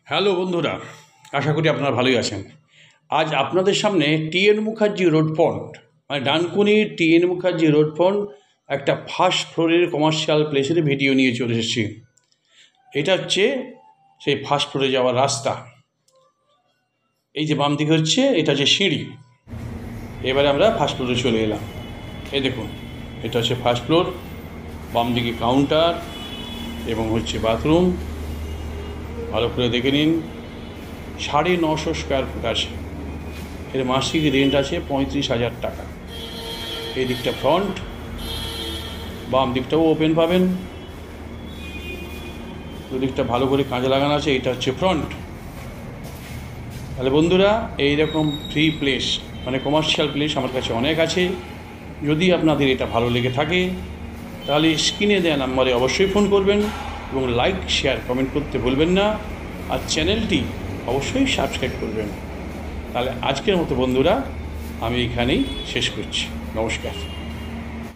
Hello বন্ধুরা, আশা করি আপনারা ভালোই আছেন। আজ আপনাদের সামনে টিএন মুখার্জি রোড ফ্রন্ট মানে Dankuni TN Mukherjee road front একটা ফার্স্ট ফ্লোরের কমার্শিয়াল প্লেসের ভিডিও নিয়ে চলে এসেছি। এটা হচ্ছে সেই ফার্স্ট ফ্লোরে যাওয়ার রাস্তা। এই যে বাম দিকে হচ্ছে এটা হচ্ছে সিঁড়ি। এবারে আমরা ফার্স্ট ফ্লোরে চলে এলাম। এই দেখুন, এটা হচ্ছে ফার্স্ট ফ্লোর, বাম দিকে কাউন্টার এবং হচ্ছে বাথরুম। ভালো করে দেখে নিন, 950 স্কোয়ার ফুট আছে। এর মাসিক রেন্ট আছে 35,000 টাকা। এই দিকটা ফ্রন্ট, বাম দিকটাও ওপেন পাবেন, দুদিকটা ভালো করে কাঁচা লাগানো আছে। এটা হচ্ছে ফ্রন্ট। তাহলে বন্ধুরা, এইরকম ফ্রি প্লেস মানে কমার্শিয়াল প্লেস আমার কাছে অনেক আছে। যদি আপনাদের এটা ভালো লেগে থাকে তাহলে স্ক্রিনে দেওয়া নাম্বারে অবশ্যই ফোন করবেন এবং লাইক শেয়ার কমেন্ট করতে ভুলবেন না, আর চ্যানেলটি অবশ্যই সাবস্ক্রাইব করবেন। তাহলে আজকের মতো বন্ধুরা আমি এখানেই শেষ করছি। নমস্কার।